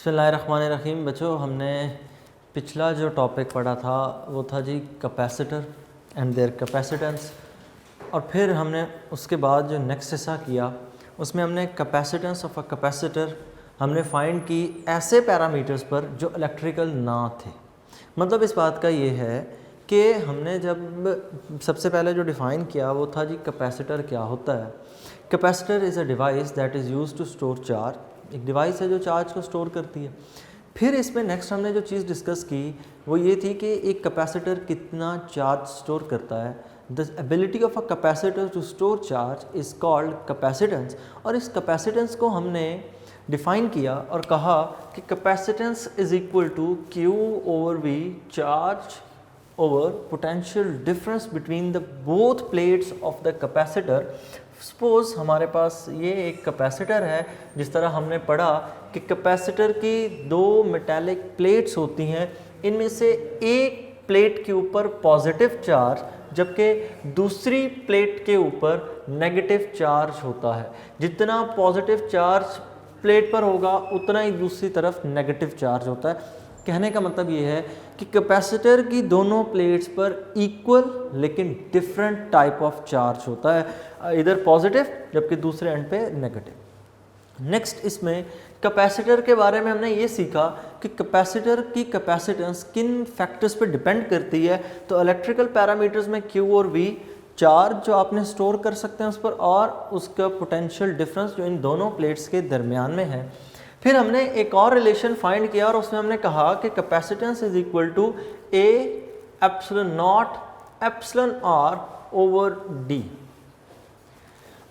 बिस्मिल्लाहिर्रहमानिर्रहीम। बच्चों, हमने पिछला जो टॉपिक पढ़ा था वो था जी कैपेसिटर एंड देयर कैपेसिटेंस, और फिर हमने उसके बाद जो नेक्स्ट हिस्सा किया उसमें हमने कैपेसिटेंस ऑफ अ कैपेसिटर हमने फाइंड की ऐसे पैरामीटर्स पर जो इलेक्ट्रिकल ना थे। मतलब इस बात का ये है कि हमने जब सबसे पहले जो डिफ़ाइन किया वो था जी कैपेसिटर क्या होता है। Capacitor is a device that is used to store charge. एक डिवाइस है जो चार्ज को स्टोर करती है। फिर इसमें नेक्स्ट हमने जो चीज़ डिस्कस की वो ये थी कि एक कैपेसिटर कितना चार्ज स्टोर करता है। The ability of a capacitor to store charge is called capacitance. और इस कैपेसिटेंस को हमने डिफ़ाइन किया और कहा कि capacitance is equal to Q over V, charge over potential difference between the both plates of the capacitor. Suppose हमारे पास ये एक कैपेसिटर है, जिस तरह हमने पढ़ा कि कैपेसिटर की दो मेटालिक प्लेट्स होती हैं, इनमें से एक प्लेट के ऊपर पॉजिटिव चार्ज जबकि दूसरी प्लेट के ऊपर नेगेटिव चार्ज होता है। जितना पॉजिटिव चार्ज प्लेट पर होगा उतना ही दूसरी तरफ नेगेटिव चार्ज होता है। कहने का मतलब ये है कि कैपेसिटर की दोनों प्लेट्स पर इक्वल लेकिन डिफरेंट टाइप ऑफ चार्ज होता है, इधर पॉजिटिव जबकि दूसरे एंड पे नेगेटिव। नेक्स्ट इसमें कैपेसिटर के बारे में हमने ये सीखा कि कैपेसिटर की कैपेसिटेंस किन फैक्टर्स पे डिपेंड करती है। तो इलेक्ट्रिकल पैरामीटर्स में Q और V, चार्ज जो आपने स्टोर कर सकते हैं उस पर, और उसका पोटेंशियल डिफरेंस जो इन दोनों प्लेट्स के दरमियान में है। फिर हमने एक और रिलेशन फाइंड किया और उसमें हमने कहा कि capacitance is equal to A epsilon not epsilon R over D।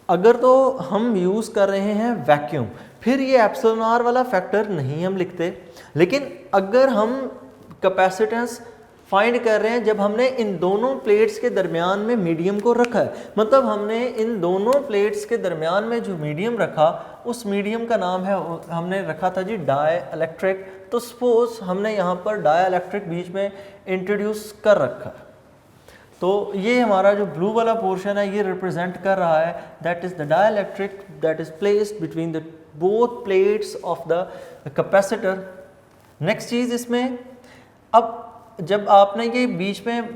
अगर तो हम यूज़ कर रहे हैं वैक्यूम, फिर ये एप्सिलॉन R वाला फैक्टर नहीं हम लिखते। लेकिन अगर हम कैपेसिटेंस फाइंड कर रहे हैं जब हमने इन दोनों प्लेट्स के दरमियान में मीडियम को रखा है, मतलब हमने इन दोनों प्लेट्स के दरमियान में जो मीडियम रखा उस मीडियम का नाम है, हमने रखा था जी डाई इलेक्ट्रिक। तो सपोज हमने यहाँ पर डाई इलेक्ट्रिक बीच में इंट्रोड्यूस कर रखा, तो ये हमारा जो ब्लू वाला पोर्शन है ये रिप्रेजेंट कर रहा है that is the dielectric that is placed between the both plates of the capacitor. Next चीज़ इसमें, अब जब आपने ये बीच में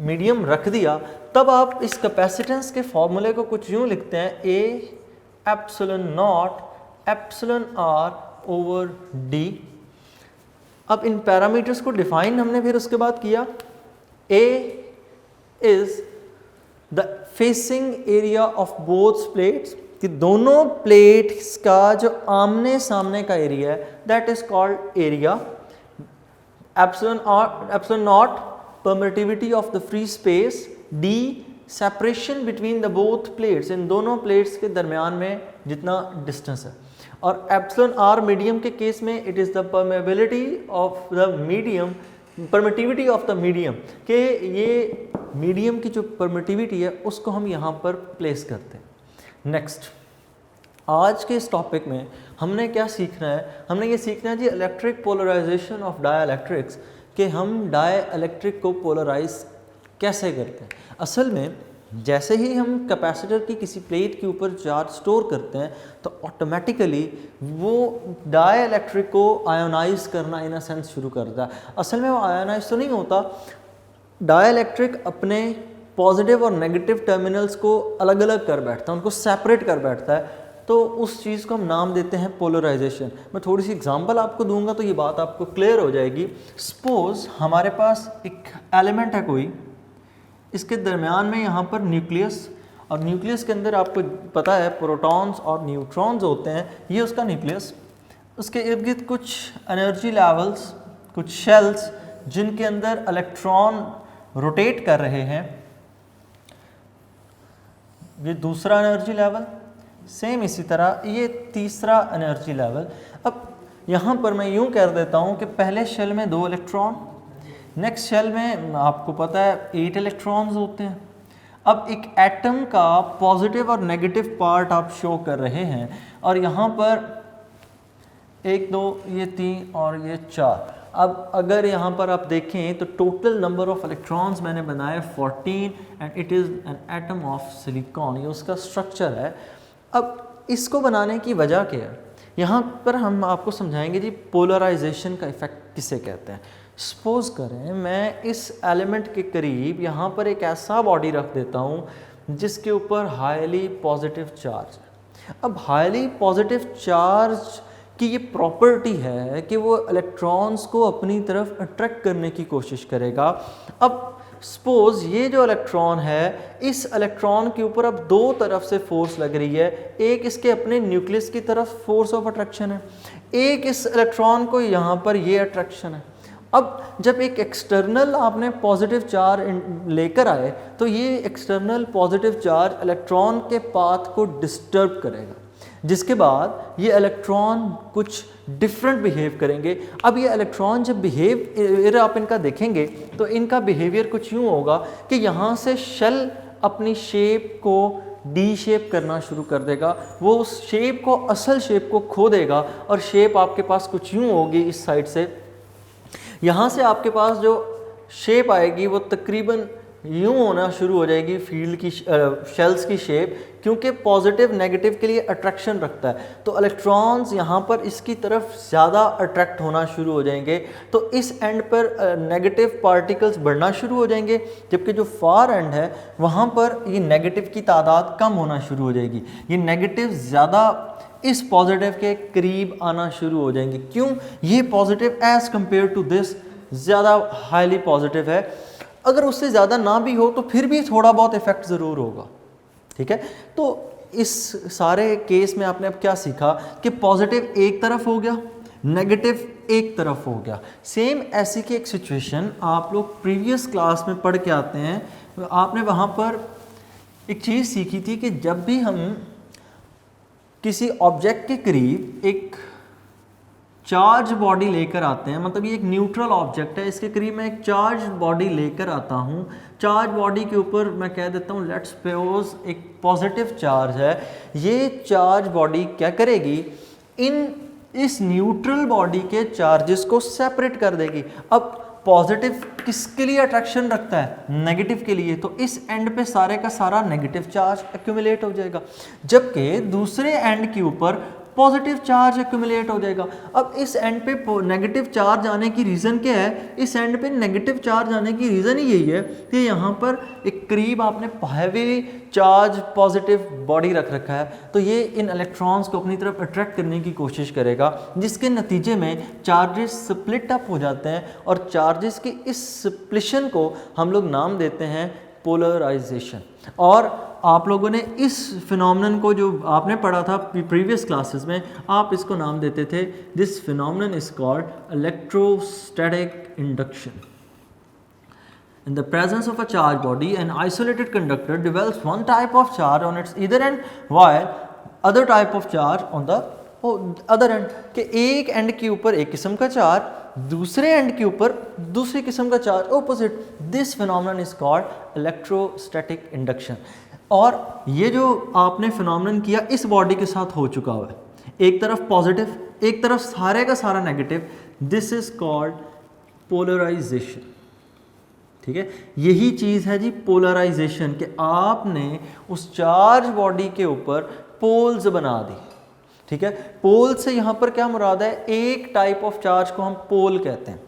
मीडियम रख दिया तब आप इस कैपेसिटेंस के फॉर्मूले को कुछ यूँ लिखते हैं A epsilon not epsilon R over D। अब इन पैरामीटर्स को डिफाइन हमने फिर उसके बाद किया। A is the facing area of both plates, कि दोनों प्लेट्स का जो आमने सामने का एरिया है that is called area. Epsilon naught permittivity of the free space, D separation between the both plates, इन दोनों प्लेट्स के दरमियान में जितना डिस्टेंस है, और एप्सिलॉन R मीडियम के केस में it is the permeability of the medium, permittivity of the medium, कि ये मीडियम की जो परमिटिविटी है उसको हम यहाँ पर प्लेस करते हैं। नेक्स्ट, आज के इस टॉपिक में हमने क्या सीखना है, हमने ये सीखना है जी electric polarization of dielectrics, कि हम डाई इलेक्ट्रिक को पोलराइज कैसे करते हैं। असल में जैसे ही हम कैपेसिटर की किसी प्लेट के ऊपर चार्ज स्टोर करते हैं तो ऑटोमेटिकली वो डाई इलेक्ट्रिक को आयोनाइज करना इन अ सेंस शुरू करता है। असल में वो आयोनाइज तो नहीं होता, डाई इलेक्ट्रिक अपने पॉजिटिव और नेगेटिव टर्मिनल्स को अलग अलग कर बैठता है, उनको सेपरेट कर बैठता है, तो उस चीज़ को हम नाम देते हैं पोलराइजेशन। मैं थोड़ी सी एग्जांपल आपको दूंगा तो ये बात आपको क्लियर हो जाएगी। सपोज हमारे पास एक एलिमेंट है कोई, इसके दरमियान में यहाँ पर न्यूक्लियस, और न्यूक्लियस के अंदर आपको पता है प्रोटॉन्स और न्यूट्रॉन्स होते हैं, ये उसका न्यूक्लियस। उसके इर्द गिर्द कुछ एनर्जी लेवल्स, कुछ शेल्स जिनके अंदर इलेक्ट्रॉन रोटेट कर रहे हैं, ये दूसरा एनर्जी लेवल, सेम इसी तरह ये तीसरा एनर्जी लेवल। अब यहाँ पर मैं यूँ कर देता हूँ कि पहले शेल में 2 इलेक्ट्रॉन, नेक्स्ट शेल में आपको पता है 8 इलेक्ट्रॉन्स होते हैं। अब एक एटम का पॉजिटिव और नेगेटिव पार्ट आप शो कर रहे हैं, और यहाँ पर 1 2 ये 3 और ये 4। अब अगर यहाँ पर आप देखें तो टोटल नंबर ऑफ इलेक्ट्रॉन्स मैंने बनाए 14 and it is an atom of silicon, ये उसका स्ट्रक्चर है। अब इसको बनाने की वजह क्या है यहाँ पर हम आपको समझाएंगे जी पोलराइजेशन का इफ़ेक्ट किसे कहते हैं। सपोज करें मैं इस एलिमेंट के करीब यहाँ पर एक ऐसा बॉडी रख देता हूँ जिसके ऊपर हाईली पॉजिटिव चार्ज है। अब हाईली पॉजिटिव चार्ज की ये प्रॉपर्टी है कि वो इलेक्ट्रॉन्स को अपनी तरफ अट्रैक्ट करने की कोशिश करेगा। अब सपोज ये जो इलेक्ट्रॉन है, इस इलेक्ट्रॉन के ऊपर अब दो तरफ से फोर्स लग रही है, एक इसके अपने न्यूक्लियस की तरफ फोर्स ऑफ अट्रैक्शन है, एक इस इलेक्ट्रॉन को यहाँ पर ये अट्रैक्शन है। अब जब एक एक्सटर्नल आपने पॉजिटिव चार्ज लेकर आए तो ये एक्सटर्नल पॉजिटिव चार्ज इलेक्ट्रॉन के पाथ को डिस्टर्ब करेगा, जिसके बाद ये इलेक्ट्रॉन कुछ डिफरेंट बिहेव करेंगे। अब ये इलेक्ट्रॉन जब बिहेवियर आप इनका देखेंगे तो इनका बिहेवियर कुछ यूँ होगा कि यहाँ से शेल अपनी शेप को डी शेप करना शुरू कर देगा, वो उस शेप को, असल शेप को खो देगा और शेप आपके पास कुछ यूँ होगी इस साइड से। यहाँ से आपके पास जो शेप आएगी वो तकरीबन यूँ होना शुरू हो जाएगी फील्ड की शेल्स की शेप, क्योंकि पॉजिटिव नेगेटिव के लिए अट्रैक्शन रखता है। तो इलेक्ट्रॉन्स यहाँ पर इसकी तरफ ज़्यादा अट्रैक्ट होना शुरू हो जाएंगे, तो इस एंड पर नेगेटिव पार्टिकल्स बढ़ना शुरू हो जाएंगे, जबकि जो फार एंड है वहाँ पर ये नेगेटिव की तादाद कम होना शुरू हो जाएगी। ये नेगेटिव ज़्यादा इस पॉजिटिव के करीब आना शुरू हो जाएंगे। क्यों? ये positive as compare to this ज़्यादा हाईली पॉजिटिव है। अगर उससे ज़्यादा ना भी हो तो फिर भी थोड़ा बहुत इफेक्ट ज़रूर होगा। ठीक है, तो इस सारे केस में आपने अब क्या सीखा कि पॉजिटिव एक तरफ हो गया, नेगेटिव एक तरफ हो गया। सेम ऐसी की एक सिचुएशन आप लोग प्रीवियस क्लास में पढ़ के आते हैं। आपने वहाँ पर एक चीज़ सीखी थी कि जब भी हम किसी ऑब्जेक्ट के करीब एक चार्ज बॉडी लेकर आते हैं, मतलब ये एक न्यूट्रल ऑब्जेक्ट है, इसके करीब मैं एक चार्ज बॉडी लेकर आता हूँ, चार्ज बॉडी के ऊपर मैं कह देता हूँ लेट्स सपोज एक पॉजिटिव चार्ज है। ये चार्ज बॉडी क्या करेगी, इस न्यूट्रल बॉडी के चार्जेस को सेपरेट कर देगी। अब पॉजिटिव किसके लिए अट्रैक्शन रखता है? नेगेटिव के लिए, तो इस एंड पे सारे का सारा नेगेटिव चार्ज एक्यूमुलेट हो जाएगा, जबकि दूसरे एंड के ऊपर पॉजिटिव चार्ज एक्यूमुलेट हो जाएगा। अब इस एंड पे नेगेटिव चार्ज आने की रीज़न क्या है? इस एंड पे नेगेटिव चार्ज आने की रीज़न ही यही है कि यहाँ पर एक करीब आपने हैवी चार्ज पॉजिटिव बॉडी रख रखा है, तो ये इन इलेक्ट्रॉन्स को अपनी तरफ अट्रैक्ट करने की कोशिश करेगा, जिसके नतीजे में चार्जेस स्प्लिट अप हो जाते हैं और चार्जेस की इस स्प्लिशन को हम लोग नाम देते हैं पोलराइजेशन। और आप लोगों ने इस फिनोमेनन को जो आपने पढ़ा था प्रीवियस क्लासेस में, आप इसको नाम देते थे, this phenomenon is called electrostatic induction. In the presence of a charged body, an isolated conductor develops one type of charge on its either end, while other type of charge on the other end। कि एक and के ऊपर एक किस्म का charge, दूसरे and के ऊपर दूसरी किस्म का charge opposite. This phenomenon is called electrostatic induction. और ये जो आपने फिनोमेनन किया इस बॉडी के साथ हो चुका हुआ है, एक तरफ पॉजिटिव एक तरफ सारे का सारा negative, this is called polarization. ठीक है, यही चीज़ है जी पोलराइजेशन, कि आपने उस चार्ज बॉडी के ऊपर पोल्स बना दी। ठीक है, पोल से यहाँ पर क्या मुराद है? एक टाइप ऑफ चार्ज को हम पोल कहते हैं।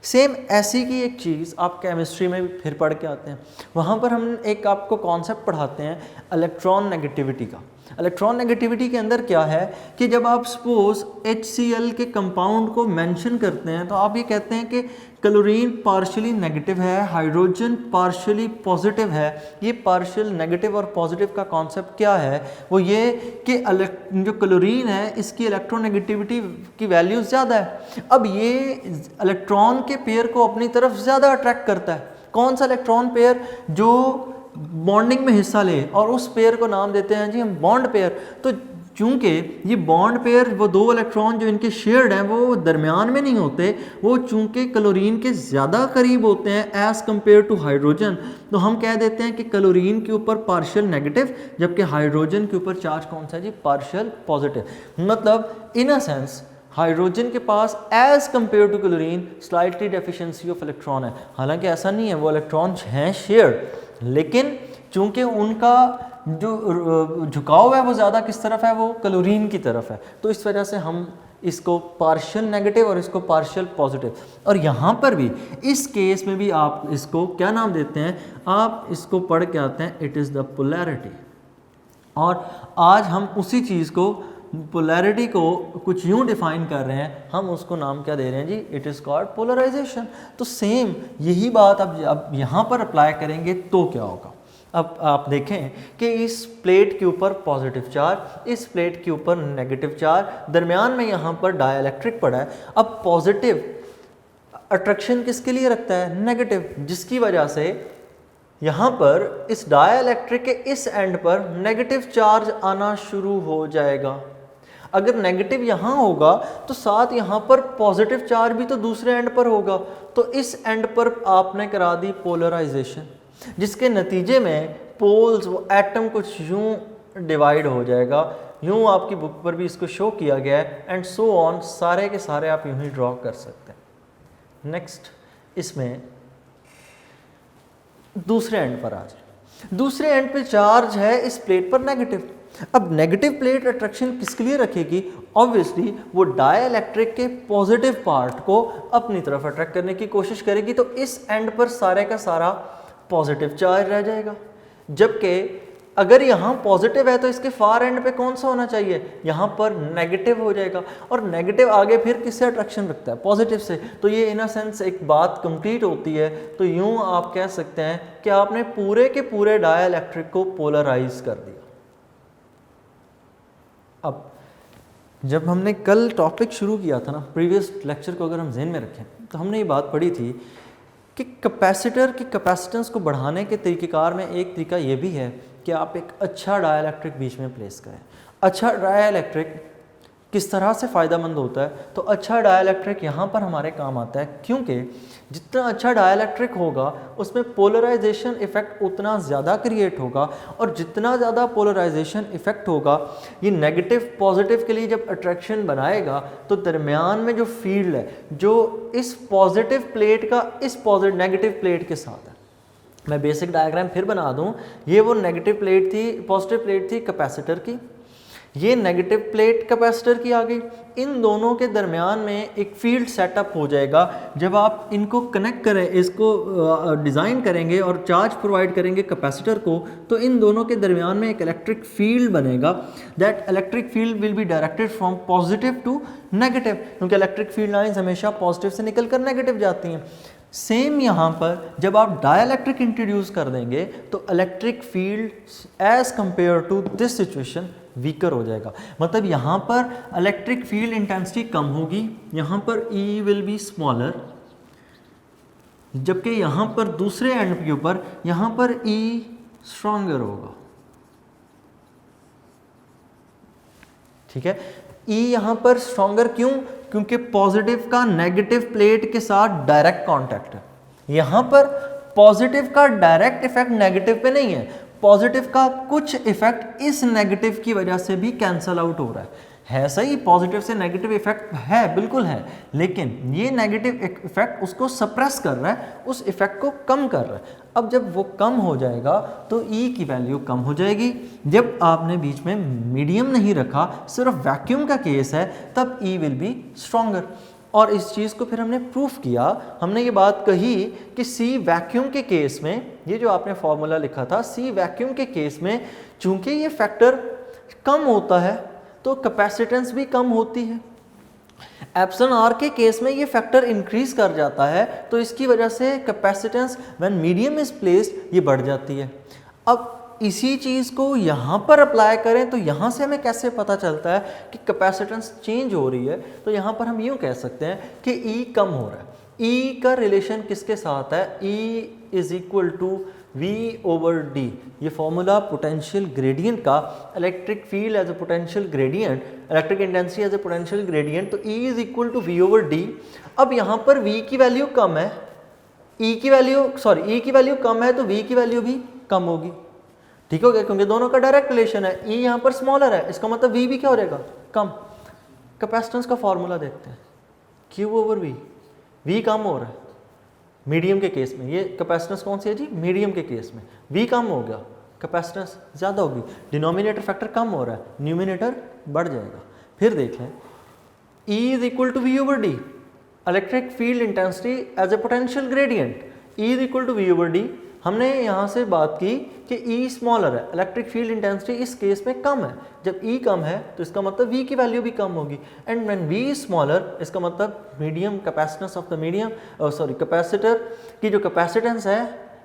सेम ऐसी की एक चीज़ आप केमिस्ट्री में भी फिर पढ़ के आते हैं, वहाँ पर हम एक आपको कॉन्सेप्ट पढ़ाते हैं इलेक्ट्रॉन नेगेटिविटी का। इलेक्ट्रॉन नेगेटिविटी के अंदर क्या है कि जब आप सपोज HCl के कंपाउंड को मेंशन करते हैं तो आप ये कहते हैं कि क्लोरीन पार्शियली नेगेटिव है, हाइड्रोजन पार्शियली पॉजिटिव है। ये पार्शियल नेगेटिव और पॉजिटिव का कॉन्सेप्ट क्या है? वो ये कि जो क्लोरीन है इसकी इलेक्ट्रोनेगेटिविटी की वैल्यू ज़्यादा है। अब ये इलेक्ट्रॉन के पेयर को अपनी तरफ ज़्यादा अट्रैक्ट करता है। कौन सा इलेक्ट्रॉन पेयर? जो बॉन्डिंग में हिस्सा ले, और उस पेयर को नाम देते हैं जी हम बॉन्ड पेयर। तो चूंकि ये बॉन्ड पेयर, वो दो इलेक्ट्रॉन जो इनके शेयर्ड हैं वो दरमियान में नहीं होते, वो चूंकि क्लोरीन के ज़्यादा करीब होते हैं एज़ कम्पेयर टू हाइड्रोजन, तो हम कह देते हैं कि क्लोरीन के ऊपर पार्शियल नेगेटिव, जबकि हाइड्रोजन के ऊपर चार्ज कौन सा जी? Partial positive. मतलब इन अ सेंस हाइड्रोजन के पास as compare to chlorine slightly deficiency of electron है। हालांकि ऐसा नहीं है, वो इलेक्ट्रॉन हैं शेयर्ड, लेकिन चूंकि उनका जो झुकाव है वो ज़्यादा किस तरफ है, वो क्लोरीन की तरफ है। तो इस वजह से हम इसको पार्शियल नेगेटिव और इसको पार्शियल पॉजिटिव, और यहाँ पर भी इस केस में भी आप इसको क्या नाम देते हैं, आप इसको पढ़ के आते हैं, इट इज़ द पोलैरिटी। और आज हम उसी चीज़ को, पोलैरिटी को कुछ यूँ डिफाइन कर रहे हैं, हम उसको नाम क्या दे रहे हैं जी, इट इज़ कॉल्ड पोलराइजेशन। तो सेम यही बात अब यहाँ पर अप्लाई करेंगे तो क्या होगा। अब आप देखें कि इस प्लेट के ऊपर पॉजिटिव चार्ज, इस प्लेट के ऊपर नेगेटिव चार्ज, दरमियान में यहाँ पर डाइलेक्ट्रिक पड़ा है। अब पॉजिटिव अट्रैक्शन किसके लिए रखता है, नेगेटिव, जिसकी वजह से यहाँ पर इस डाइलेक्ट्रिक के इस एंड पर नेगेटिव चार्ज आना शुरू हो जाएगा। अगर नेगेटिव यहाँ होगा तो साथ यहाँ पर पॉजिटिव चार्ज भी तो दूसरे एंड पर होगा, तो इस एंड पर आपने करा दी पोलराइजेशन, जिसके नतीजे में पोल्स, वो एटम कुछ यूं डिवाइड हो जाएगा। यूं आपकी बुक पर भी इसको शो किया गया है, एंड सो ऑन, सारे के सारे आप यूं ही ड्रॉ कर सकते हैं। नेक्स्ट, इसमें दूसरे एंड पर आ जाए। दूसरे एंड पे चार्ज है इस प्लेट पर नेगेटिव। अब नेगेटिव प्लेट अट्रैक्शन किसके लिए रखेगी, ऑब्वियसली वो डाइलेक्ट्रिक के पॉजिटिव पार्ट को अपनी तरफ अट्रैक्ट करने की कोशिश करेगी। तो इस एंड पर सारे का सारा पॉजिटिव चार्ज रह जाएगा, जबकि अगर यहाँ पॉजिटिव है तो इसके फार एंड पे कौन सा होना चाहिए, यहाँ पर नेगेटिव हो जाएगा। और नेगेटिव आगे फिर किससे अट्रैक्शन रखता है, पॉजिटिव से। तो ये इन अ सेंस एक बात कंप्लीट होती है। तो यूँ आप कह सकते हैं कि आपने पूरे के पूरे डाइलेक्ट्रिक को पोलराइज कर दिया। अब जब हमने कल टॉपिक शुरू किया था ना, प्रीवियस लेक्चर को अगर हम ज़हन में रखें, तो हमने ये बात पढ़ी थी कि कैपेसिटर की कैपेसिटेंस को बढ़ाने के तरीक़ेकार में एक तरीका ये भी है कि आप एक अच्छा डाइलेक्ट्रिक बीच में प्लेस करें। अच्छा डाइलेक्ट्रिक किस तरह से फ़ायदेमंद होता है, तो अच्छा डाइलेक्ट्रिक यहाँ पर हमारे काम आता है, क्योंकि जितना अच्छा डाइलेक्ट्रिक होगा उसमें पोलराइजेशन इफ़ेक्ट उतना ज़्यादा क्रिएट होगा, और जितना ज़्यादा पोलराइजेशन इफ़ेक्ट होगा, ये नेगेटिव पॉजिटिव के लिए जब अट्रैक्शन बनाएगा, तो दरमियान में जो फील्ड है जो इस पॉजिटिव प्लेट का इस नेगेटिव प्लेट के साथ है। मैं बेसिक डायग्राम फिर बना दूं, ये वो नेगेटिव प्लेट थी, पॉजिटिव प्लेट थी कैपेसिटर की, ये नेगेटिव प्लेट कैपेसिटर की आ गई। इन दोनों के दरमियान में एक फील्ड सेटअप हो जाएगा। जब आप इनको कनेक्ट करें, इसको डिज़ाइन करेंगे और चार्ज प्रोवाइड करेंगे कैपेसिटर को, तो इन दोनों के दरमियान में एक इलेक्ट्रिक फील्ड बनेगा। That electric field will be directed from positive to negative, क्योंकि इलेक्ट्रिक फील्ड लाइंस हमेशा पॉजिटिव से निकल कर नेगेटिव जाती हैं। सेम यहाँ पर जब आप डाइलेक्ट्रिक इंट्रोड्यूस कर देंगे तो electric field as compare to this situation weaker हो जाएगा। मतलब यहाँ पर इलेक्ट्रिक फील्ड इंटेंसिटी कम होगी, यहाँ पर E विल बी स्मॉलर, जबकि यहाँ पर दूसरे एंड के ऊपर यहाँ पर E स्ट्रॉन्गर होगा। ठीक है, E यहाँ पर स्ट्रॉन्गर क्यों, क्योंकि पॉजिटिव का नेगेटिव प्लेट के साथ डायरेक्ट कांटेक्ट है। यहाँ पर पॉजिटिव का डायरेक्ट इफेक्ट नेगेटिव पे नहीं है, पॉजिटिव का कुछ इफेक्ट इस नेगेटिव की वजह से भी कैंसल आउट हो रहा है सही, पॉजिटिव से नेगेटिव इफेक्ट है, बिल्कुल है, लेकिन ये नेगेटिव इफेक्ट उसको सप्रेस कर रहा है, उस इफेक्ट को कम कर रहा है। अब जब वो कम हो जाएगा तो E की वैल्यू कम हो जाएगी। जब आपने बीच में मीडियम नहीं रखा, सिर्फ वैक्यूम का केस है, तब E विल बी स्ट्रॉन्गर। और इस चीज़ को फिर हमने प्रूफ किया, हमने ये बात कही कि C वैक्यूम के केस में, ये जो आपने फॉर्मूला लिखा था, C वैक्यूम के केस में चूंकि ये फैक्टर कम होता है तो कैपेसिटेंस भी कम होती है। एप्सिलॉन आर के केस में ये फैक्टर इंक्रीज कर जाता है, तो इसकी वजह से capacitance when medium is placed ये बढ़ जाती है। अब इसी चीज़ को यहाँ पर अप्लाई करें तो यहाँ से हमें कैसे पता चलता है कि कैपेसिटेंस चेंज हो रही है, तो यहाँ पर हम यूँ कह सकते हैं कि E कम हो रहा है। E का रिलेशन किसके साथ है, E is equal to V over D। ये फॉर्मूला पोटेंशियल ग्रेडियंट का, electric field as a potential gradient, electric intensity as a potential gradient, तो E is equal to V over D। अब यहाँ पर V की वैल्यू कम है, E की value कम है, तो V की वैल्यू भी कम होगी। ठीक हो गया, क्योंकि दोनों का डायरेक्ट रिलेशन है। E यहाँ पर स्मॉलर है, इसका मतलब V भी क्या हो जाएगा, कम। कैपेसिटेंस का फॉर्मूला देखते हैं, Q ओवर V, V कम हो रहा है मीडियम के केस में। ये कैपेसिटेंस कौन सी है जी, मीडियम के केस में V कम हो गया, कैपेसिटेंस ज़्यादा होगी, डिनोमिनेटर फैक्टर कम हो रहा है, न्यूमिनेटर बढ़ जाएगा। फिर देख लें E is equal to V over D, electric field intensity as a potential gradient, E is equal to V over D. हमने यहाँ से बात की कि E स्मॉलर है, इलेक्ट्रिक फील्ड इंटेंसिटी इस केस में कम है। जब E कम है तो इसका मतलब V की वैल्यू भी कम होगी, एंड व्हेन V स्मॉलर इसका मतलब medium capacitance of the medium, capacitor की जो कैपेसिटेंस है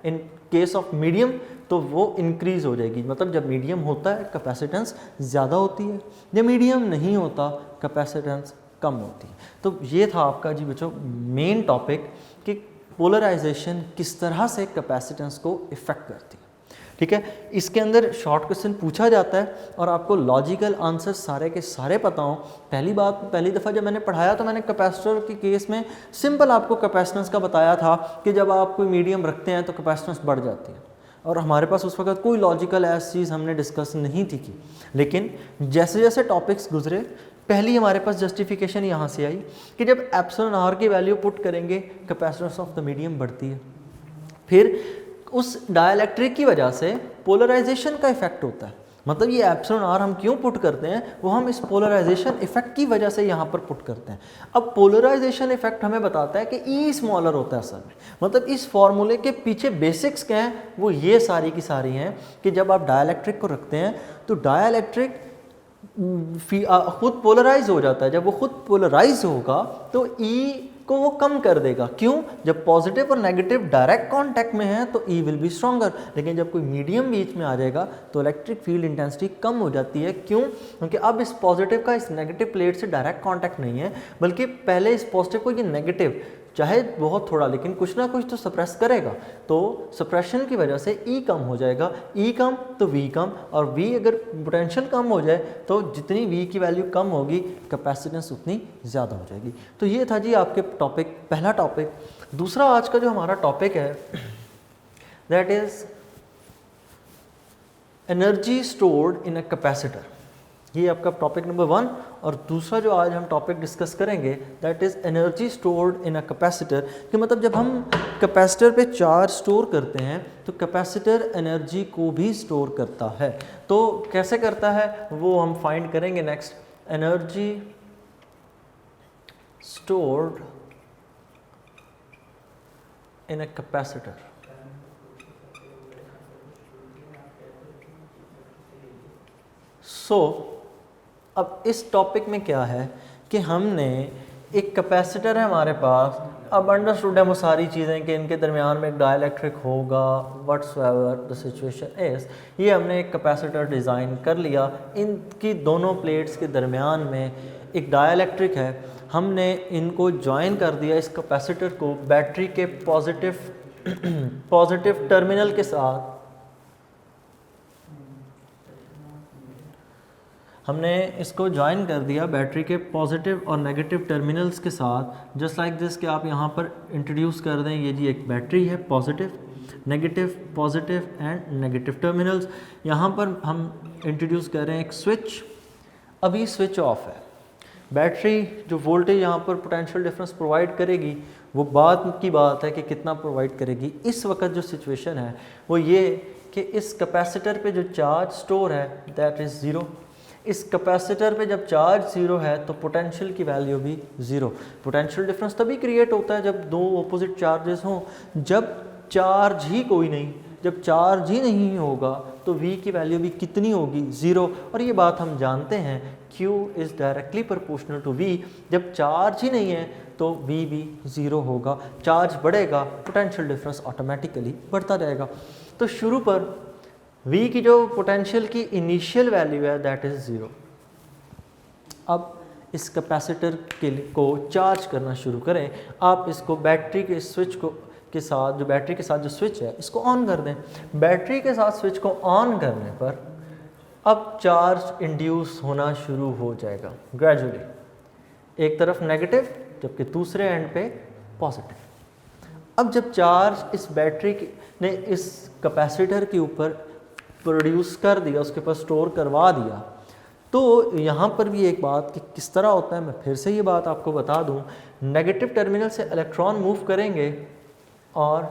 इन केस ऑफ मीडियम तो वो इंक्रीज हो जाएगी। मतलब जब मीडियम होता है कैपेसिटेंस ज़्यादा होती है, जब मीडियम नहीं होता कैपेसिटेंस कम होती है। तो ये था आपका जी बच्चों मेन टॉपिक कि पोलराइजेशन किस तरह से कैपेसिटेंस को इफ़ेक्ट करती है। ठीक है, इसके अंदर शॉर्ट क्वेश्चन पूछा जाता है और आपको लॉजिकल आंसर सारे के सारे पता हों। पहली दफ़ा जब मैंने पढ़ाया तो मैंने कैपेसिटर के केस में सिंपल आपको कैपेसिटेंस का बताया था कि जब आप कोई मीडियम रखते हैं तो कैपेसिटेंस बढ़ जाती है, और हमारे पास उस वक्त कोई लॉजिकल ऐसी चीज़ हमने डिस्कस नहीं थी की। लेकिन जैसे जैसे टॉपिक्स गुजरे पहली हमारे पास जस्टिफिकेशन यहाँ से आई कि जब एप्सिलॉन आर की वैल्यू पुट करेंगे कैपेसिटेंस ऑफ द मीडियम बढ़ती है। फिर उस डाइलेक्ट्रिक की वजह से पोलराइजेशन का इफेक्ट होता है। मतलब ये एप्सिलॉन आर हम क्यों पुट करते हैं, वो हम इस पोलराइजेशन इफेक्ट की वजह से यहाँ पर पुट करते हैं। अब पोलराइजेशन इफेक्ट हमें बताता है कि ई स्मॉलर होता है असल में। मतलब इस फॉर्मूले के पीछे बेसिक्स क्या हैं, वो ये सारी की सारी हैं कि जब आप डाइलेक्ट्रिक को रखते हैं तो डाइलेक्ट्रिक खुद पोलराइज हो जाता है। जब वो खुद पोलराइज होगा तो ई को वो कम कर देगा। क्यों? जब पॉजिटिव और नेगेटिव डायरेक्ट कांटेक्ट में है तो ई विल बी स्ट्रॉन्गर। लेकिन जब कोई मीडियम बीच में आ जाएगा तो इलेक्ट्रिक फील्ड इंटेंसिटी कम हो जाती है। क्यों? क्योंकि अब इस पॉजिटिव का इस नेगेटिव प्लेट से डायरेक्ट कांटेक्ट नहीं है, बल्कि पहले इस पॉजिटिव को ये नेगेटिव चाहे बहुत थोड़ा लेकिन कुछ ना कुछ तो सप्रेस करेगा। तो सप्रेशन की वजह से ई कम हो जाएगा, ई कम तो वी कम, और वी अगर पोटेंशियल कम हो जाए तो जितनी वी की वैल्यू कम होगी कैपेसिटेंस उतनी ज़्यादा हो जाएगी। तो ये था जी आपके टॉपिक, पहला टॉपिक। दूसरा आज का जो हमारा टॉपिक है that is energy stored in a capacitor. ये आपका टॉपिक नंबर 1। और दूसरा जो आज हम टॉपिक डिस्कस करेंगे that is energy stored in a capacitor. कि मतलब जब हम कैपेसिटर पे चार्ज स्टोर करते हैं तो कैपेसिटर एनर्जी को भी स्टोर करता है। तो कैसे करता है वो हम फाइंड करेंगे next. Energy stored in a capacitor. अब इस टॉपिक में क्या है कि हमने एक कैपेसिटर है हमारे पास, अब अंडरस्टूड है वो सारी चीज़ें कि इनके दरमियान में एक डाइलेक्ट्रिक होगा, व्हाट्सएवर द सिचुएशन इज़। ये हमने एक कैपेसिटर डिज़ाइन कर लिया, इनकी दोनों प्लेट्स के दरमियान में एक डाइलेक्ट्रिक है। हमने इनको ज्वाइन कर दिया, इस कैपेसिटर को बैटरी के पॉजिटिव टर्मिनल के साथ। हमने इसको ज्वाइन कर दिया बैटरी के पॉजिटिव और नेगेटिव टर्मिनल्स के साथ, जस्ट लाइक दिस कि आप यहाँ पर इंट्रोड्यूस कर दें। ये जी एक बैटरी है, positive positive and negative terminals. यहाँ पर हम इंट्रोड्यूस कर रहे हैं एक स्विच। अभी स्विच ऑफ है, बैटरी जो वोल्टेज यहाँ पर पोटेंशियल डिफरेंस प्रोवाइड करेगी वो बाद की बात है कि कितना प्रोवाइड करेगी। इस वक्त जो सिचुएशन है वो ये कि इस कैपेसिटर पे जो चार्ज स्टोर है दैट इज़ ज़ीरो। इस कैपेसिटर पे जब चार्ज ज़ीरो है तो पोटेंशियल की वैल्यू भी ज़ीरो। पोटेंशियल डिफरेंस तभी क्रिएट होता है जब दो ऑपोजिट चार्जेस हों। जब चार्ज ही कोई नहीं, जब चार्ज ही नहीं होगा तो V की वैल्यू भी कितनी होगी? ज़ीरो। और ये बात हम जानते हैं Q is directly proportional to V। जब चार्ज ही नहीं है तो V भी ज़ीरो होगा। चार्ज बढ़ेगा, पोटेंशियल डिफरेंस ऑटोमेटिकली बढ़ता जाएगा। तो शुरू पर V की जो पोटेंशियल की इनिशियल वैल्यू है दैट इज़ ज़ीरो। अब इस कैपेसिटर को चार्ज करना शुरू करें। आप इसको बैटरी के स्विच के साथ, जो बैटरी के साथ जो स्विच है इसको ऑन कर दें। बैटरी के साथ स्विच को ऑन करने पर अब चार्ज इंड्यूस होना शुरू हो जाएगा ग्रेजुअली। एक तरफ नेगेटिव जबकि दूसरे एंड पे पॉजिटिव। अब जब चार्ज इस बैटरी ने इस कैपेसिटर के ऊपर प्रोड्यूस कर दिया, उसके पास स्टोर करवा दिया, तो यहाँ पर भी एक बात कि किस तरह होता है, मैं फिर से ये बात आपको बता दूँ। नेगेटिव टर्मिनल से इलेक्ट्रॉन मूव करेंगे और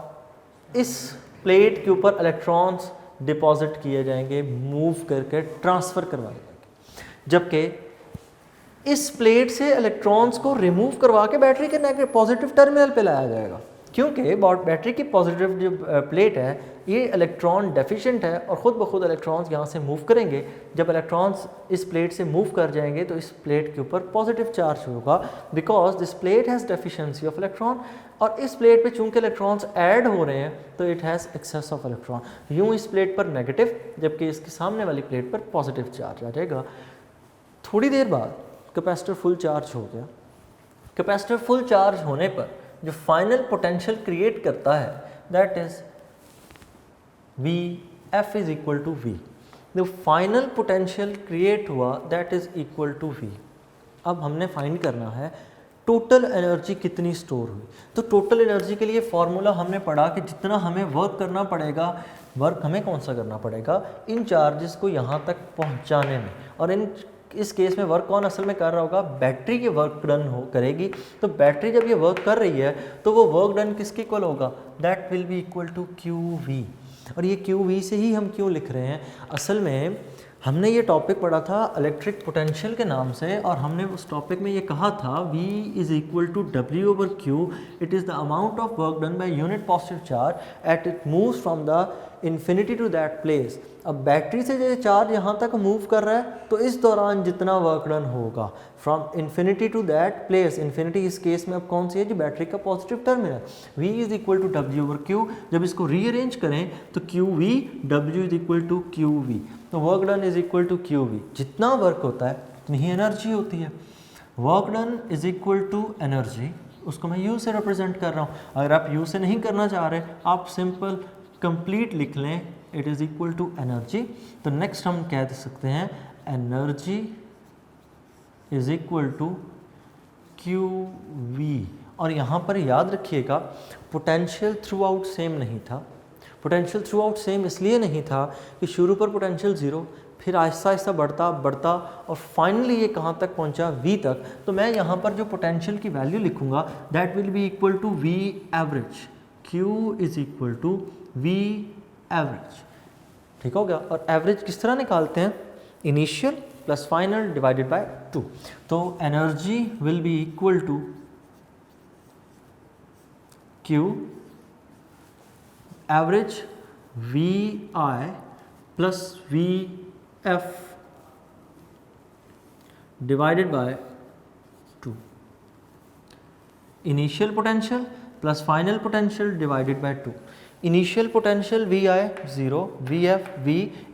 इस प्लेट के ऊपर इलेक्ट्रॉन्स डिपॉजिट किए जाएंगे, मूव करके ट्रांसफ़र करवाए जाएंगे। जबकि इस प्लेट से इलेक्ट्रॉन्स को रिमूव करवा के बैटरी के नेगेटिव पॉजिटिव टर्मिनल पे लाया जाएगा, क्योंकि बैटरी की पॉजिटिव जो प्लेट है ये इलेक्ट्रॉन डेफिशिएंट है और ख़ुद ब खुद इलेक्ट्रॉन्स यहाँ से मूव करेंगे। जब इलेक्ट्रॉन्स इस प्लेट से मूव कर जाएंगे तो इस प्लेट के ऊपर पॉजिटिव चार्ज होगा, because this plate has deficiency of electron. और इस प्लेट पे चूंकि इलेक्ट्रॉन्स ऐड हो रहे हैं तो it has excess of electron. यूँ इस प्लेट पर नेगेटिव, जबकि इसके सामने वाली प्लेट पर पॉजिटिव चार्ज आ जाएगा। थोड़ी देर बाद कैपेसिटर फुल चार्ज हो गया। कैपेसिटर फुल चार्ज होने पर जो फाइनल पोटेंशियल क्रिएट करता है that is V F is equal to V। जो फाइनल पोटेंशियल क्रिएट हुआ that is equal to V। अब हमने फाइंड करना है टोटल एनर्जी कितनी स्टोर हुई। तो टोटल एनर्जी के लिए फॉर्मूला हमने पढ़ा कि जितना हमें वर्क करना पड़ेगा, वर्क हमें कौन सा करना पड़ेगा, इन चार्जेस को यहाँ तक पहुँचाने में। और इस केस में वर्क कौन असल में कर रहा होगा, बैटरी की वर्क डन करेगी। तो बैटरी जब ये वर्क कर रही है तो वो वर्क डन किसके इक्वल होगा, that will be equal to QV। और ये QV से ही हम क्यों लिख रहे हैं, असल में हमने ये टॉपिक पढ़ा था इलेक्ट्रिक पोटेंशियल के नाम से, और हमने उस टॉपिक में ये कहा था V is equal to W/Q। It is the amount of work done by unit positive charge at it moves from the infinity to that place. अब बैटरी से जो चार्ज यहाँ तक मूव कर रहा है तो इस दौरान जितना वर्क डन होगा from infinity to that place, infinity इस केस में अब कौन सी है, जो बैटरी का positive terminal, V is equal to W/Q। जब इसको रीअरेंज करें तो QV W is equal to QV। तो work done is equal to QV। जितना वर्क होता है उतनी ही एनर्जी होती है। Work done is equal to energy, उसको मैं U से रिप्रेजेंट कर रहा हूँ। अगर आप U से नहीं करना चाह रहे, आप सिंपल कंप्लीट लिख लें, it is equal to energy. तो नेक्स्ट हम कह सकते हैं energy is equal to QV। और यहाँ पर याद रखिएगा पोटेंशियल थ्रू आउट सेम नहीं था। पोटेंशियल थ्रू आउट सेम इसलिए नहीं था कि शुरू पर पोटेंशियल ज़ीरो, फिर आहिस्ता आहिस्ता बढ़ता और फाइनली ये कहाँ तक पहुँचा, V तक। तो मैं यहाँ पर जो पोटेंशियल की वैल्यू लिखूँगा that will be equal to V average. Q is equal to V average. ठीक हो गया। और एवरेज किस तरह निकालते हैं, initial plus final divided by 2। तो energy will be equal to Q average VI plus VF divided by 2। Initial potential plus final potential divided by 2। Initial potential VI 0, VF V,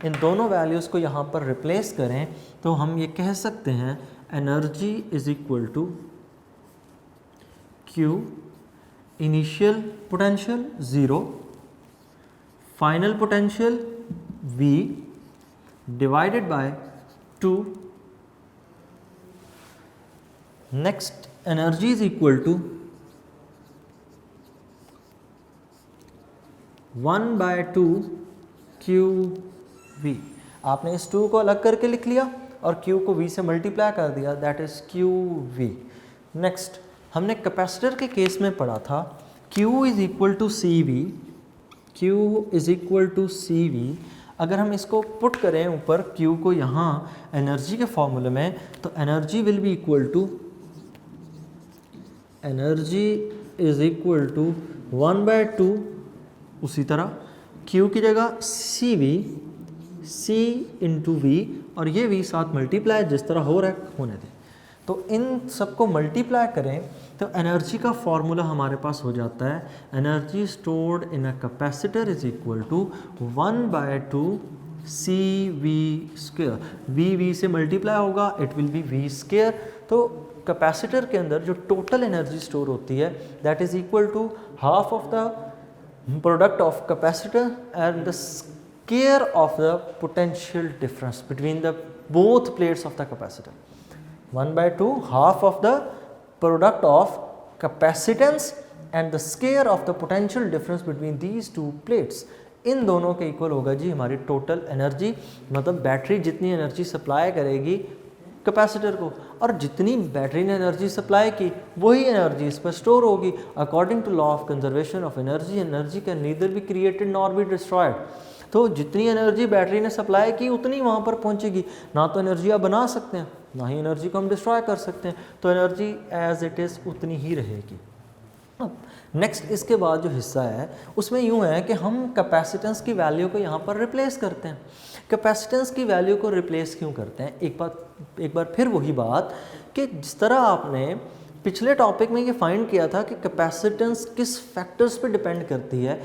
इन दोनों वैल्यूज़ को यहाँ पर रिप्लेस करें तो हम ये कह सकते हैं energy is equal to Q initial potential 0, final potential V divided by 2। Next energy is equal to 1/2 QV। आपने इस 2 को अलग करके लिख लिया और Q को V से मल्टीप्लाई कर दिया, दैट इज़ QV। नेक्स्ट हमने कैपेसिटर के केस में पढ़ा था Q is equal to CV। Q is equal to CV। अगर हम इसको पुट करें ऊपर Q को यहाँ एनर्जी के फॉर्मूले में, तो energy will be equal to, energy is equal to 1/2, उसी तरह Q की जगह CV, C इंटू V, और ये V साथ मल्टीप्लाई जिस तरह हो रहा है होने दें। तो इन सबको मल्टीप्लाई करें तो एनर्जी का फॉर्मूला हमारे पास हो जाता है energy stored in a capacitor is equal to 1/2 CV²। V से मल्टीप्लाई होगा, इट विल बी V²। तो कैपेसिटर के अंदर जो टोटल एनर्जी स्टोर होती है that is equal to half of the product of capacitor and the square of the potential difference between the both plates of the capacitor. 1/2 half of the product of capacitance and the square of the potential difference between these two plates. इन दोनों के equal होगा जी हमारी total energy, मतलब battery जितनी energy supply करेगी capacitor को। और जितनी बैटरी ने एनर्जी सप्लाई की वही एनर्जी इस पर स्टोर होगी। According to law of conservation of energy, energy can neither be created nor be destroyed. तो जितनी एनर्जी बैटरी ने सप्लाई की उतनी वहाँ पर पहुँचेगी। ना तो एनर्जी आप बना सकते हैं, ना ही एनर्जी को हम डिस्ट्रॉय कर सकते हैं, तो एनर्जी एज इट इज़ उतनी ही रहेगी। अब नेक्स्ट इसके बाद जो हिस्सा है उसमें यूँ है कि हम कैपेसिटेंस की वैल्यू को यहाँ पर रिप्लेस करते हैं। कैपेसिटेंस की वैल्यू को रिप्लेस क्यों करते हैं? एक बार फिर वही बात कि जिस तरह आपने पिछले टॉपिक में ये फाइंड किया था कि कैपेसिटेंस किस फैक्टर्स पे डिपेंड करती है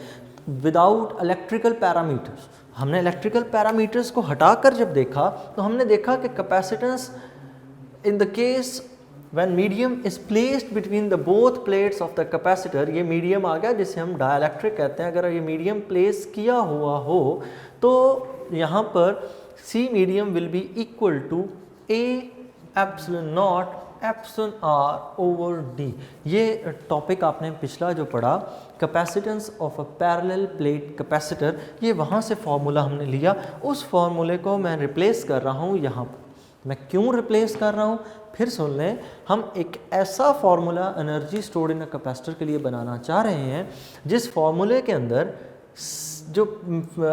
विदाउट इलेक्ट्रिकल पैरामीटर्स। हमने इलेक्ट्रिकल पैरामीटर्स को हटाकर जब देखा तो हमने देखा कि capacitance in the case when medium is placed between the both plates of the capacitor, ये मीडियम आ गया जिसे हम डाइलेक्ट्रिक कहते हैं। अगर ये मीडियम प्लेस किया हुआ हो तो यहाँ पर C medium will be equal to A epsilon not epsilon R over D। ये टॉपिक आपने पिछला जो पढ़ा capacitance of a parallel plate capacitor, ये वहाँ से फॉर्मूला हमने लिया। उस फॉर्मूले को मैं रिप्लेस कर रहा हूँ यहाँ पर। मैं क्यों रिप्लेस कर रहा हूँ फिर सुन लें। हम एक ऐसा formula energy stored in a capacitor के लिए बनाना चाह रहे हैं जिस फार्मूले के अंदर जो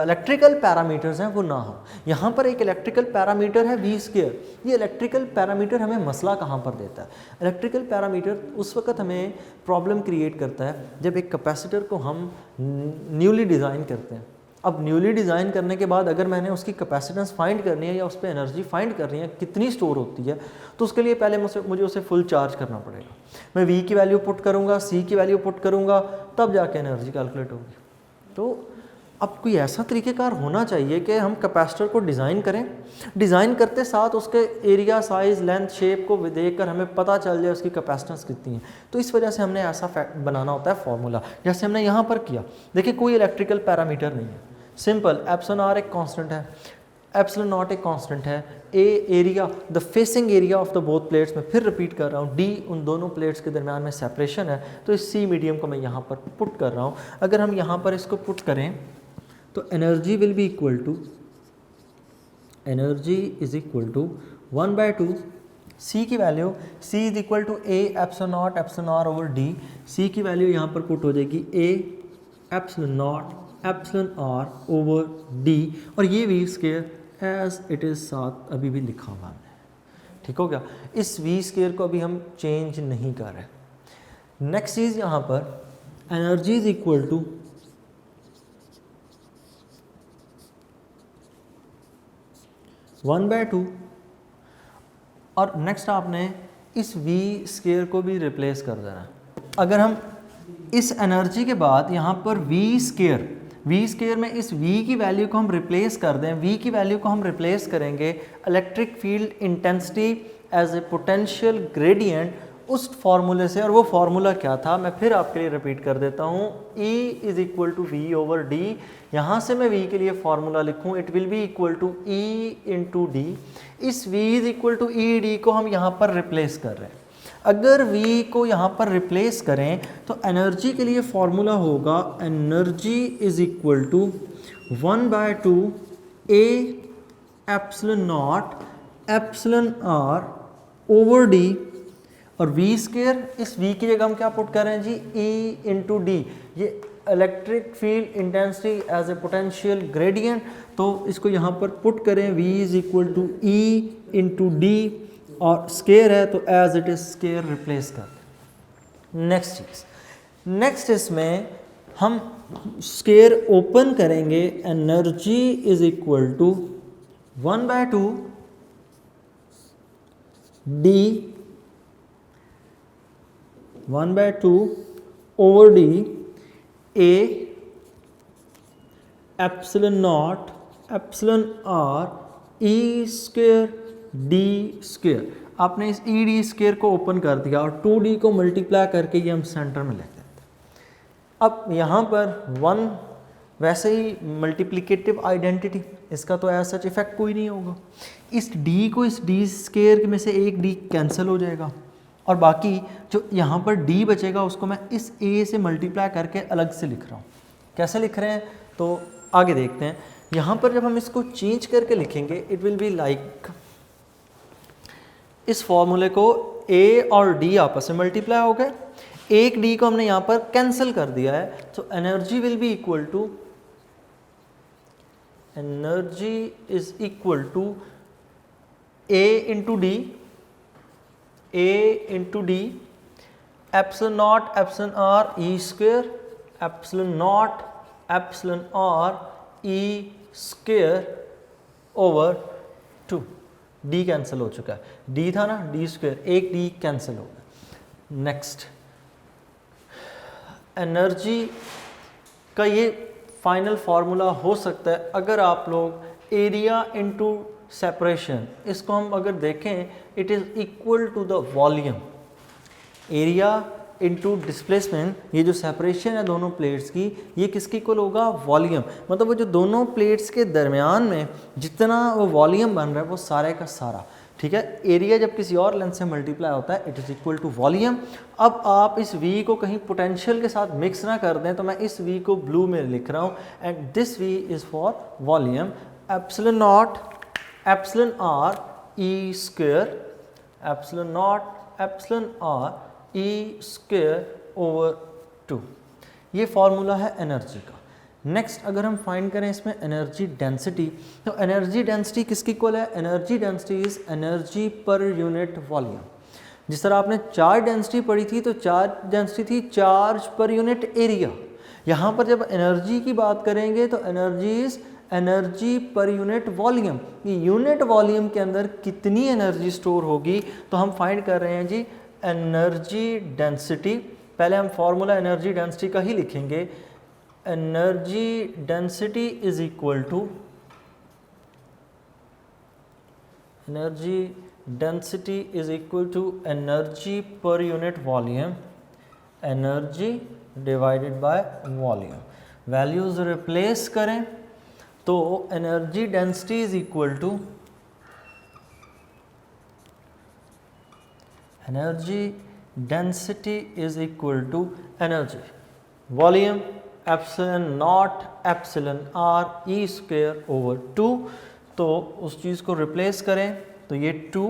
इलेक्ट्रिकल पैरामीटर्स हैं वो ना हो। यहाँ पर एक इलेक्ट्रिकल पैरामीटर है V स्क्वायर। ये इलेक्ट्रिकल पैरामीटर हमें मसला कहाँ पर देता है? इलेक्ट्रिकल पैरामीटर उस वक्त हमें प्रॉब्लम क्रिएट करता है जब एक कैपेसिटर को हम न्यूली डिज़ाइन करते हैं। अब न्यूली डिज़ाइन करने के बाद अगर मैंने उसकी कैपेसिटेंस फाइंड करनी है या उस पर एनर्जी फाइंड करनी है कितनी स्टोर होती है, तो उसके लिए पहले मुझे उसे फुल चार्ज करना पड़ेगा। मैं V की वैल्यू पुट करूँगा, C की वैल्यू पुट करूँगा, तब जाके एनर्जी कैलकुलेट होगी। तो अब कोई ऐसा तरीक़ेकार होना चाहिए कि हम कैपेसिटर को डिज़ाइन करें, डिज़ाइन करते साथ उसके एरिया, साइज़, लेंथ, शेप को देख कर हमें पता चल जाए उसकी कैपेसिटेंस कितनी है। तो इस वजह से हमने ऐसा बनाना होता है फॉर्मूला, जैसे हमने यहाँ पर किया। देखिए कोई इलेक्ट्रिकल पैरामीटर नहीं है, सिंपल। एप्सिलॉन R एक कांस्टेंट है, एप्सिलॉन नॉट एक कांस्टेंट है, A area, the facing area of the both plates, में फिर रिपीट कर रहा हूँ, D उन दोनों प्लेट्स के दरमियान में सेपरेशन है। तो इस C मीडियम को मैं यहाँ पर पुट कर रहा हूँ। अगर हम यहाँ पर इसको पुट करें तो energy will be equal to, energy is equal to 1/2 C की value, C is equal to A epsilon not epsilon R over D। C की वैल्यू यहाँ पर पुट हो जाएगी A epsilon not epsilon R over D, और ये V square as it is साथ अभी भी लिखा हुआ है। ठीक हो गया? इस V स्क्वायर को अभी हम चेंज नहीं कर रहे। नेक्स्ट चीज़ यहाँ पर एनर्जी इज इक्वल टू 1/2, और नेक्स्ट आपने इस V स्क्वायर को भी रिप्लेस कर देना है। अगर हम इस एनर्जी के बाद यहाँ पर V स्क्वायर में इस V की वैल्यू को हम रिप्लेस कर दें, V की वैल्यू को हम रिप्लेस करेंगे electric field intensity as a potential gradient उस फार्मूले से। और वो फार्मूला क्या था मैं फिर आपके लिए रिपीट कर देता हूँ, E is equal to V over D। यहाँ से मैं V के लिए फार्मूला लिखूँ, it will be equal to E into D। इस V is equal to E D को हम यहाँ पर रिप्लेस कर रहे हैं। अगर V को यहाँ पर रिप्लेस करें तो एनर्जी के लिए फार्मूला होगा, energy is equal to 1/2 A epsilon not epsilon R over D, और V स्क्वायर, इस V की जगह हम क्या पुट कर रहे हैं जी, E इंटू D। ये electric field intensity as a potential gradient, तो इसको यहाँ पर पुट करें, V is equal to E into D, और स्क्वायर है तो as it is square replace कर दें। नेक्स्ट चीज़, नेक्स्ट इसमें हम स्क्वायर ओपन करेंगे, energy is equal to 1/2 D 1/2 over D A epsilon not epsilon R E square D square. आपने इस E D स्क्वायर को ओपन कर दिया और 2D को मल्टीप्लाई करके ये हम सेंटर में लेते हैं। अब यहाँ पर 1 वैसे ही मल्टीप्लिकेटिव आइडेंटिटी, इसका तो ऐसा सच इफेक्ट कोई नहीं होगा। इस D को इस D स्क्वायर में से एक D कैंसिल हो जाएगा, और बाकी जो यहाँ पर D बचेगा उसको मैं इस A से मल्टीप्लाई करके अलग से लिख रहा हूँ। कैसे लिख रहे हैं तो आगे देखते हैं। यहाँ पर जब हम इसको चेंज करके लिखेंगे, इट विल बी लाइक इस फॉर्मूले को A और D आपस में मल्टीप्लाई हो गए, एक D को हमने यहाँ पर कैंसिल कर दिया है, तो energy will be equal to, energy is equal to A into D, A into D, epsilon not epsilon R E square, epsilon not epsilon R E square over 2। D cancel हो चुका है, D था ना D square, एक D cancel हो गया। Next, energy का ये फाइनल फार्मूला हो सकता है अगर आप लोग एरिया इनटू सेपरेशन, इसको हम अगर देखें, it is equal to the volume, area into displacement, ये जो सेपरेशन है दोनों प्लेट्स की, ये किसकी इक्वल होगा, वॉल्यूम। मतलब वो जो दोनों प्लेट्स के दरमियान में जितना वो वॉल्यूम बन रहा है वो सारे का सारा, ठीक है। एरिया जब किसी और लेंथ से मल्टीप्लाई होता है, it is equal to volume. अब आप इस V को कहीं पोटेंशियल के साथ मिक्स ना कर दें, तो मैं इस V को ब्लू में लिख रहा हूँ, and this V is for volume. Epsilon not epsilon R E square, epsilon not epsilon R E square over 2, ये फॉर्मूला है एनर्जी का। नेक्स्ट अगर हम फाइंड करें इसमें एनर्जी डेंसिटी, तो एनर्जी डेंसिटी किसकी इक्वल है, energy density is energy per unit volume. जिस तरह आपने चार्ज डेंसिटी पढ़ी थी, तो चार्ज डेंसिटी थी चार्ज पर यूनिट एरिया। यहाँ पर जब एनर्जी की बात करेंगे तो energy is energy per unit volume. Unit volume के अंदर कितनी एनर्जी स्टोर होगी, तो हम फाइंड कर रहे हैं जी एनर्जी डेंसिटी। पहले हम फॉर्मूला एनर्जी डेंसिटी का ही लिखेंगे, energy density is equal to, energy density is equal to energy per unit volume, energy divided by volume. Values replace करें तो energy density is equal to, energy density is equal to energy volume epsilon not epsilon R E square over 2। तो उस चीज़ को replace करें तो ये 2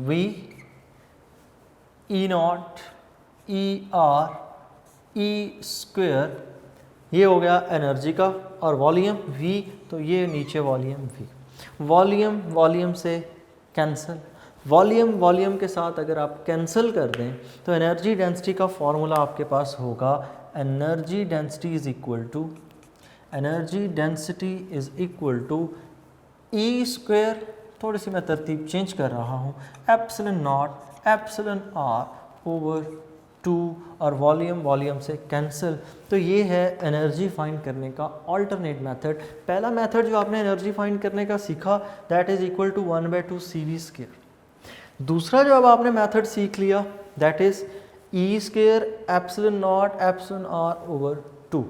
V E not E R E square, ये हो गया एनर्जी का, और वॉल्यूम V, तो ये नीचे वॉल्यूम V। वॉल्यूम वॉल्यूम से कैंसिल, वॉल्यूम वॉल्यूम के साथ अगर आप कैंसिल कर दें तो एनर्जी डेंसिटी का फॉर्मूला आपके पास होगा, energy density is equal to, energy density is equal to E square, थोड़ी सी मैं तरतीब चेंज कर रहा हूँ, epsilon not epsilon R over 2, और वॉल्यूम वॉल्यूम से कैंसिल। तो ये है एनर्जी फाइंड करने का अल्टरनेट मेथड। पहला मेथड जो आपने एनर्जी फाइंड करने का सीखा, that is equal to 1/2 CV square. दूसरा जो अब आपने मेथड सीख लिया, that is E square epsilon not epsilon R over 2,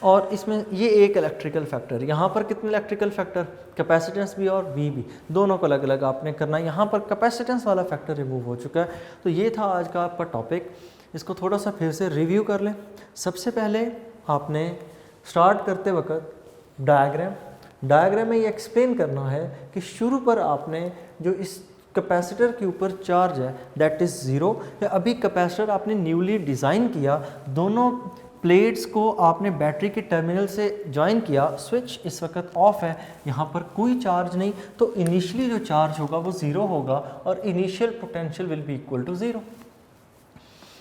और इसमें ये एक इलेक्ट्रिकल फैक्टर, यहाँ पर कितने इलेक्ट्रिकल फैक्टर, कैपेसिटेंस भी और V भी, दोनों को अलग अलग आपने करना है। यहाँ पर कैपेसिटेंस वाला फैक्टर रिमूव हो चुका है। तो ये था आज का आपका टॉपिक, इसको थोड़ा सा फिर से रिव्यू कर लें। सबसे पहले आपने स्टार्ट करते वक्त डायग्राम में ये एक्सप्लेन करना है कि शुरू पर आपने जो इस कैपेसिटर के ऊपर चार्ज है दैट इज़ 0, अभी कैपेसिटर आपने न्यूली डिज़ाइन किया, दोनों प्लेट्स को आपने बैटरी के टर्मिनल से ज्वाइन किया, स्विच इस वक्त ऑफ है, यहाँ पर कोई चार्ज नहीं, तो इनिशियली जो चार्ज होगा वो 0 होगा और initial potential will be equal to 0।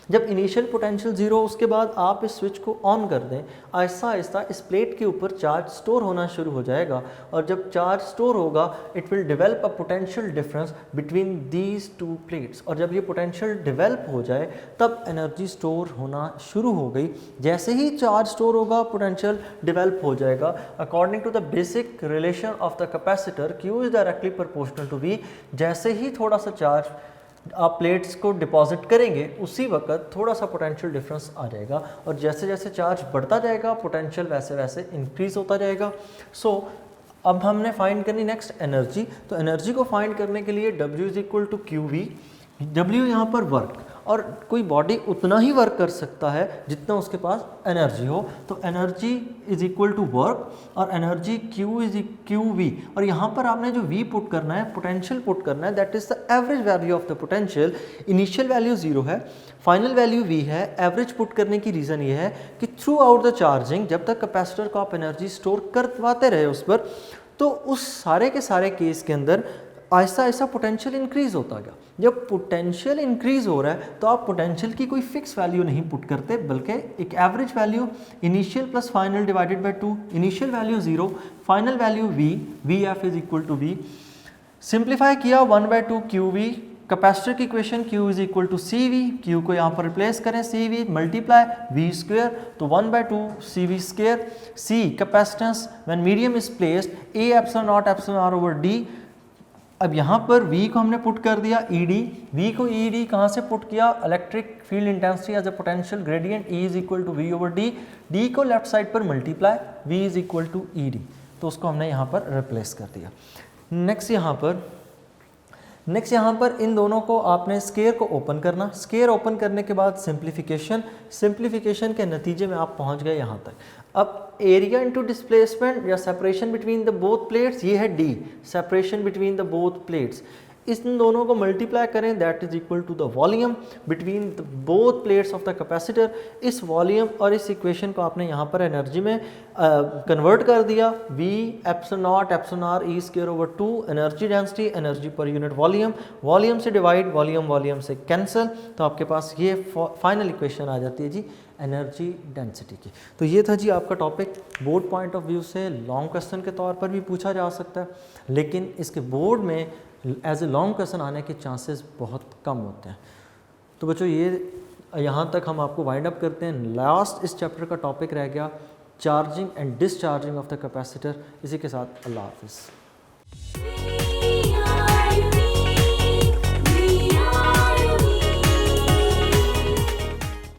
जब इनिशियल पोटेंशियल 0, उसके बाद आप इस स्विच को ऑन कर दें, आहिस्ता आहिस्ता इस प्लेट के ऊपर चार्ज स्टोर होना शुरू हो जाएगा, और जब चार्ज स्टोर होगा it will develop a potential difference between these 2 plates, और जब ये पोटेंशियल डेवलप हो जाए तब एनर्जी स्टोर होना शुरू हो गई। जैसे ही चार्ज स्टोर होगा पोटेंशियल डेवलप हो जाएगा। According to the basic relation of the capacitor, Q is directly proportional to V, जैसे ही थोड़ा सा चार्ज आप प्लेट्स को डिपॉजिट करेंगे उसी वक्त थोड़ा सा पोटेंशियल डिफरेंस आ जाएगा, और जैसे जैसे चार्ज बढ़ता जाएगा पोटेंशियल वैसे वैसे इंक्रीज होता जाएगा। सो अब हमने फाइंड करनी नेक्स्ट एनर्जी। तो एनर्जी को फाइंड करने के लिए W is equal to QV, W यहाँ पर वर्क, और कोई बॉडी उतना ही वर्क कर सकता है जितना उसके पास एनर्जी हो। तो energy is equal to work और energy Q is Q V, और यहाँ पर आपने जो V पुट करना है, पोटेंशियल पुट करना है, that is the average value of the potential. Initial value 0 है, फाइनल वैल्यू V है। एवरेज पुट करने की रीज़न ये है कि थ्रू आउट द चार्जिंग, जब तक कैपेसिटर को आप एनर्जी स्टोर करवाते रहे उस पर, तो उस सारे के सारे केस के अंदर आहिस्ता आहिस्ता पोटेंशियल इंक्रीज होता गया। जब पोटेंशियल इंक्रीज हो रहा है तो आप पोटेंशियल की कोई फिक्स वैल्यू नहीं पुट करते, बल्कि एक average value initial plus final divided by 2, initial value 0, final value V F is equal to V. Simplify किया 1/2 क्यू वी, कैपेसिटर की equation Q is equal to C V, Q को यहाँ पर replace करें C V multiply V square, तो 1/2 C V square. C capacitance when medium is placed A epsilon not epsilon R over D. अब यहाँ पर V को हमने पुट कर दिया ED, V को ED कहाँ से पुट किया, electric field intensity as a potential gradient E is equal to V over D, D को लेफ्ट साइड पर multiply V is equal to ED, तो उसको हमने यहाँ पर रिप्लेस कर दिया। नेक्स्ट यहाँ पर इन दोनों को आपने स्केयर को ओपन करना, स्केयर ओपन करने के बाद सिंप्लीफिकेशन के नतीजे में आप पहुँच गए यहाँ तक। अब एरिया इंटू डिस्प्लेसमेंट या separation between the both plates, ये है D, separation between the both plates. इन दोनों को मल्टीप्लाई करें, that is equal to the volume between the both plates of the capacitor. इस वॉल्यूम और इस इक्वेशन को आपने यहाँ पर एनर्जी में कन्वर्ट कर दिया। V epsilon not epsilon R E square over 2, energy density, energy per unit volume, volume से डिवाइड, वॉल्यूम से कैंसिल, तो आपके पास ये फाइनल इक्वेशन आ जाती है जी एनर्जी डेंसिटी की। तो ये था जी आपका topic. Board point of view से लॉन्ग क्वेश्चन के तौर पर भी पूछा जा सकता है, लेकिन इसके बोर्ड में एज ए लॉन्ग क्वेश्चन आने के चांसेस बहुत कम होते हैं। तो बच्चों ये यहाँ तक हम आपको वाइंड अप करते हैं। लास्ट इस चैप्टर का टॉपिक रह गया charging and discharging of the capacitor. इसी के साथ अल्लाह हाफिज़।